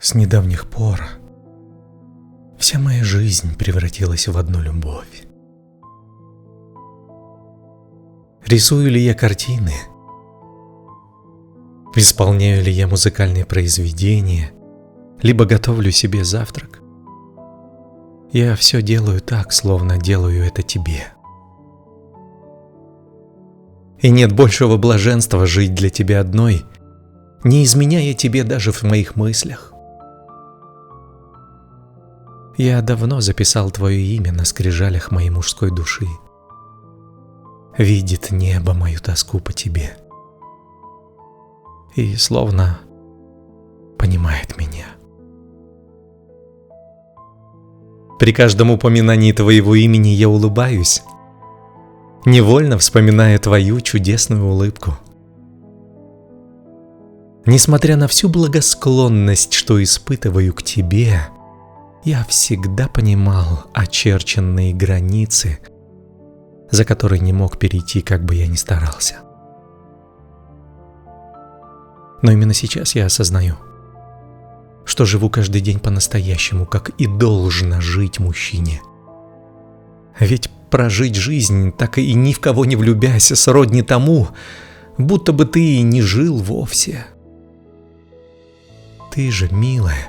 С недавних пор вся моя жизнь превратилась в одну любовь. Рисую ли я картины? Исполняю ли я музыкальные произведения? Либо готовлю себе завтрак? Я все делаю так, словно делаю это тебе. И нет большего блаженства жить для тебя одной, не изменяя тебе даже в моих мыслях. Я давно записал твое имя на скрижалях моей мужской души. Видит небо мою тоску по тебе и словно понимает меня. При каждом упоминании твоего имени я улыбаюсь, невольно вспоминая твою чудесную улыбку. Несмотря на всю благосклонность, что испытываю к тебе, я всегда понимал очерченные границы, за которые не мог перейти, как бы я ни старался. Но именно сейчас я осознаю, что живу каждый день по-настоящему, как и должно жить мужчине. Ведь прожить жизнь, так и ни в кого не влюбясь, сродни тому, будто бы ты и не жил вовсе. Ты же, милая,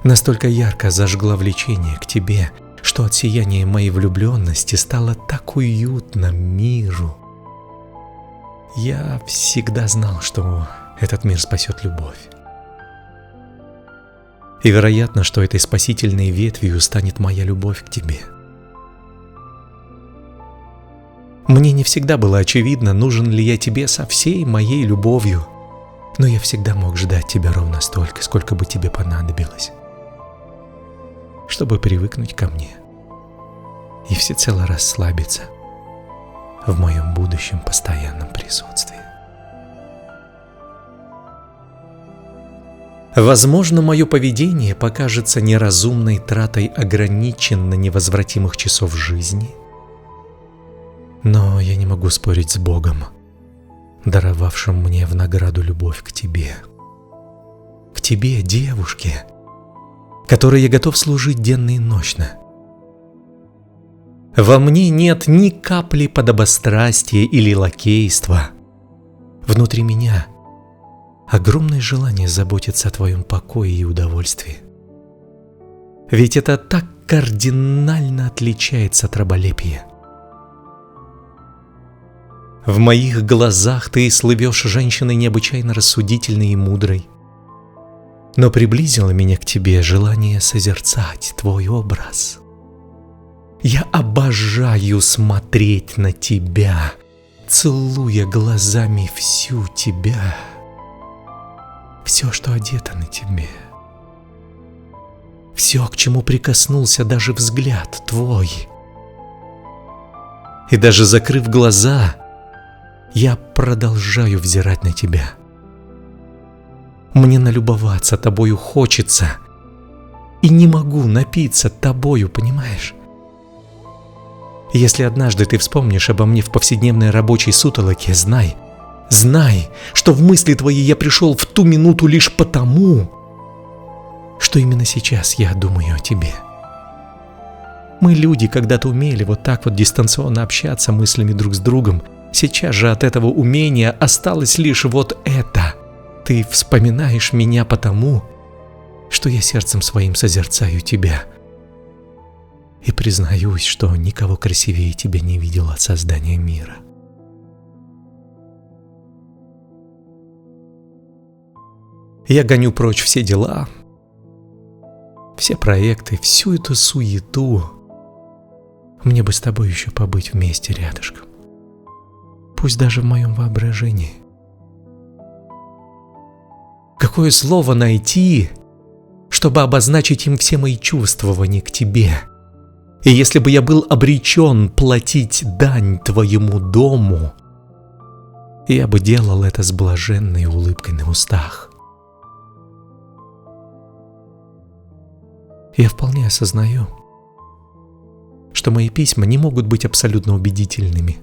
настолько ярко зажгла влечение к тебе, что от сияния моей влюбленности стало так уютно миру. Я всегда знал, что этот мир спасет любовь. И вероятно, что этой спасительной ветвью станет моя любовь к тебе. Мне не всегда было очевидно, нужен ли я тебе со всей моей любовью, но я всегда мог ждать тебя ровно столько, сколько бы тебе понадобилось, чтобы привыкнуть ко мне и всецело расслабиться в моем будущем постоянном присутствии. Возможно, мое поведение покажется неразумной тратой ограниченно невозвратимых часов жизни, но я не могу спорить с Богом, даровавшим мне в награду любовь к тебе. К тебе, девушке, которой я готов служить денно и ночно. Во мне нет ни капли подобострастия или лакейства. Внутри меня огромное желание заботиться о твоем покое и удовольствии. Ведь это так кардинально отличается от раболепия. В моих глазах ты слывешь женщиной необычайно рассудительной и мудрой, но приблизило меня к тебе желание созерцать твой образ. Я обожаю смотреть на тебя, целуя глазами всю тебя, все, что одето на тебе, все, к чему прикоснулся даже взгляд твой. И даже закрыв глаза, я продолжаю взирать на тебя. Мне налюбоваться тобою хочется, и не могу напиться тобою, понимаешь? Если однажды ты вспомнишь обо мне в повседневной рабочей сутолоке, знай, что в мысли твои я пришел в ту минуту лишь потому, что именно сейчас я думаю о тебе. Мы, люди, когда-то умели вот так вот дистанционно общаться мыслями друг с другом. Сейчас же от этого умения осталось лишь вот это. Ты вспоминаешь меня потому, что я сердцем своим созерцаю тебя. И признаюсь, что никого красивее тебя не видел от создания мира. Я гоню прочь все дела, все проекты, всю эту суету. Мне бы с тобой еще побыть вместе рядышком, пусть даже в моем воображении. Какое слово найти, чтобы обозначить им все мои чувствования к тебе? И если бы я был обречен платить дань твоему дому, я бы делал это с блаженной улыбкой на устах. Я вполне осознаю, что мои письма не могут быть абсолютно убедительными.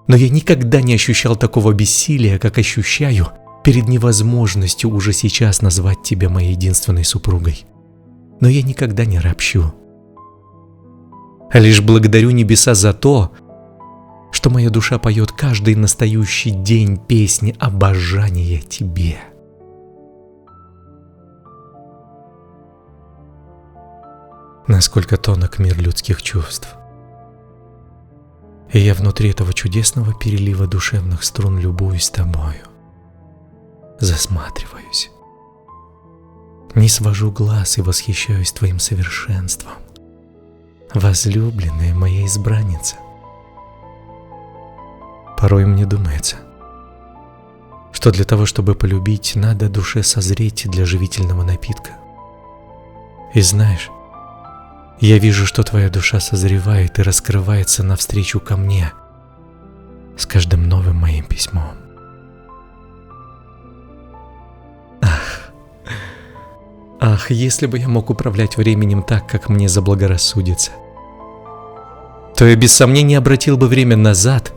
Но я никогда не ощущал такого бессилия, как ощущаю, перед невозможностью уже сейчас назвать тебя моей единственной супругой. Но я никогда не ропщу, а лишь благодарю небеса за то, что моя душа поет каждый настоящий день песни обожания тебе. Насколько тонок мир людских чувств. И я внутри этого чудесного перелива душевных струн любуюсь тобою, засматриваюсь, не свожу глаз и восхищаюсь твоим совершенством, возлюбленная моя избранница. Порой мне думается, что для того, чтобы полюбить, надо душе созреть для живительного напитка. И знаешь, я вижу, что твоя душа созревает и раскрывается навстречу ко мне с каждым новым моим письмом. Ах, если бы я мог управлять временем так, как мне заблагорассудится, то я без сомнения обратил бы время назад,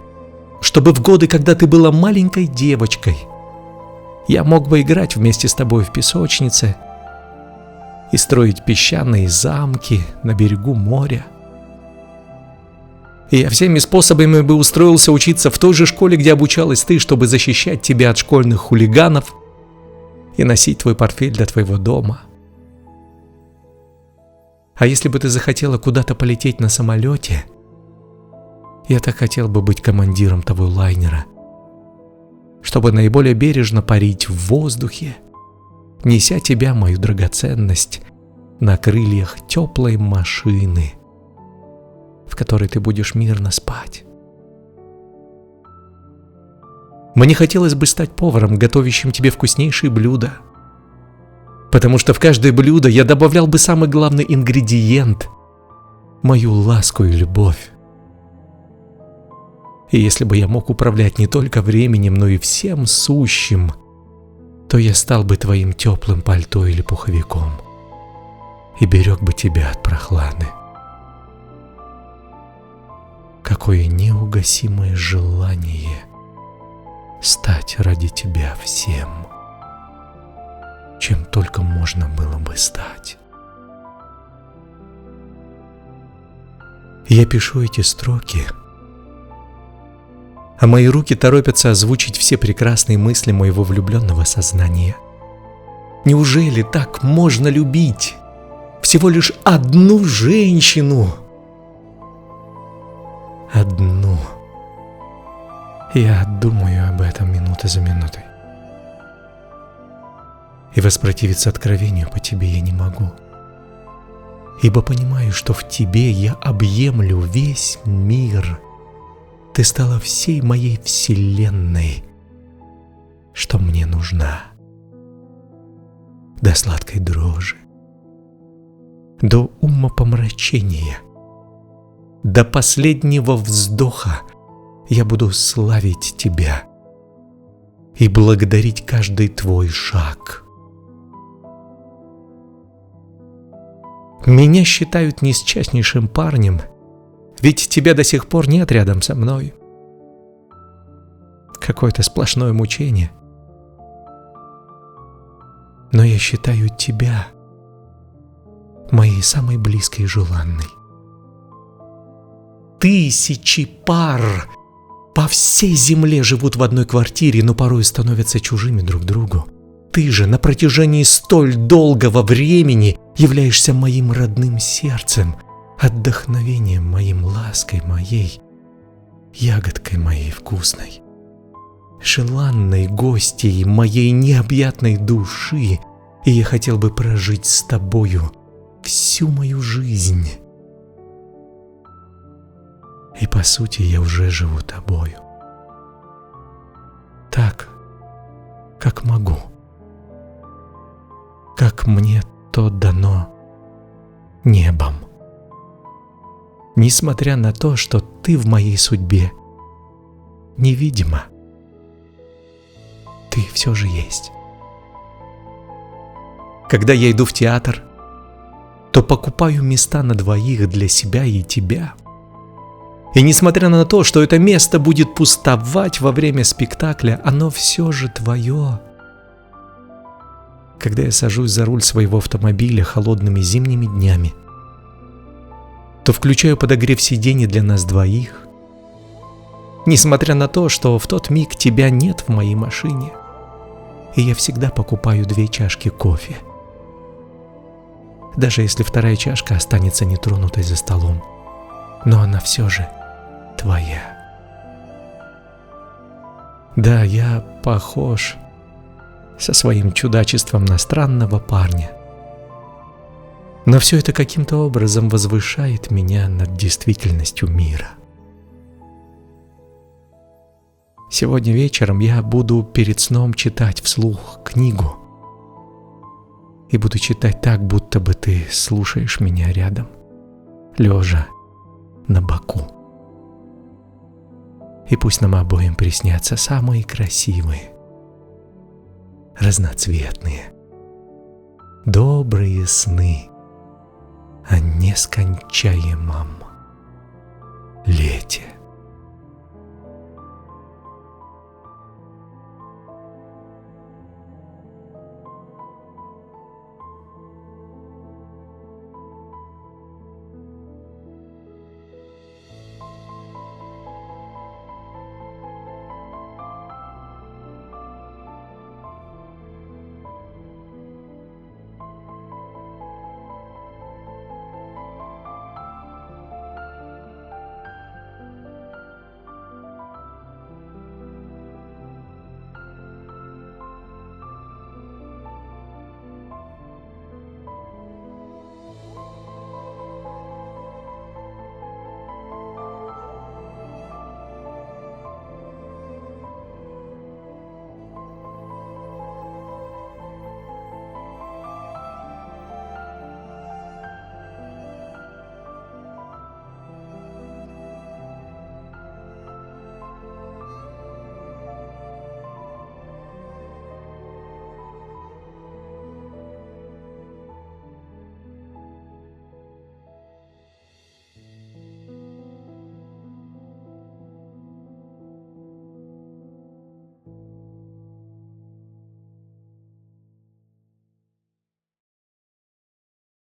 чтобы в годы, когда ты была маленькой девочкой, я мог бы играть вместе с тобой в песочнице и строить песчаные замки на берегу моря. И я всеми способами бы устроился учиться в той же школе, где обучалась ты, чтобы защищать тебя от школьных хулиганов и носить твой портфель до твоего дома. А если бы ты захотела куда-то полететь на самолете, я так хотел бы быть командиром того лайнера, чтобы наиболее бережно парить в воздухе, неся тебя, мою драгоценность, на крыльях теплой машины, в которой ты будешь мирно спать. Мне хотелось бы стать поваром, готовящим тебе вкуснейшие блюда, потому что в каждое блюдо я добавлял бы самый главный ингредиент – мою ласку и любовь. И если бы я мог управлять не только временем, но и всем сущим, то я стал бы твоим теплым пальто или пуховиком и берег бы тебя от прохлады. Какое неугасимое желание стать ради тебя всем, чем только можно было бы стать. Я пишу эти строки, а мои руки торопятся озвучить все прекрасные мысли моего влюбленного сознания. Неужели так можно любить всего лишь одну женщину? Одну. Я думаю об этом минута за минутой. И воспротивиться откровению по тебе я не могу, ибо понимаю, что в тебе я объемлю весь мир. Ты стала всей моей вселенной, что мне нужна. До сладкой дрожи, до умопомрачения, до последнего вздоха я буду славить тебя и благодарить каждый твой шаг. Меня считают несчастнейшим парнем, ведь тебя до сих пор нет рядом со мной. Какое-то сплошное мучение. Но я считаю тебя моей самой близкой и желанной. Тысячи пар по всей земле живут в одной квартире, но порой становятся чужими друг другу. Ты же на протяжении столь долгого времени являешься моим родным сердцем, отдохновением моим, лаской моей, ягодкой моей вкусной, желанной гостьей моей необъятной души, и я хотел бы прожить с тобою всю мою жизнь. И по сути я уже живу тобою, так, как могу, как мне то дано небом. Несмотря на то, что ты в моей судьбе невидима, ты все же есть. Когда я иду в театр, то покупаю места на двоих для себя и тебя. И несмотря на то, что это место будет пустовать во время спектакля, оно все же твое, когда я сажусь за руль своего автомобиля холодными зимними днями, то включаю подогрев сидений для нас двоих, несмотря на то, что в тот миг тебя нет в моей машине, и я всегда покупаю 2 чашки кофе, даже если вторая чашка останется нетронутой за столом, но она все же твоя. Да, я похож со своим чудачеством на странного парня, но все это каким-то образом возвышает меня над действительностью мира. Сегодня вечером я буду перед сном читать вслух книгу, и буду читать так, будто бы ты слушаешь меня рядом, лежа на боку. И пусть нам обоим приснятся самые красивые, разноцветные, добрые сны о нескончаемом лете.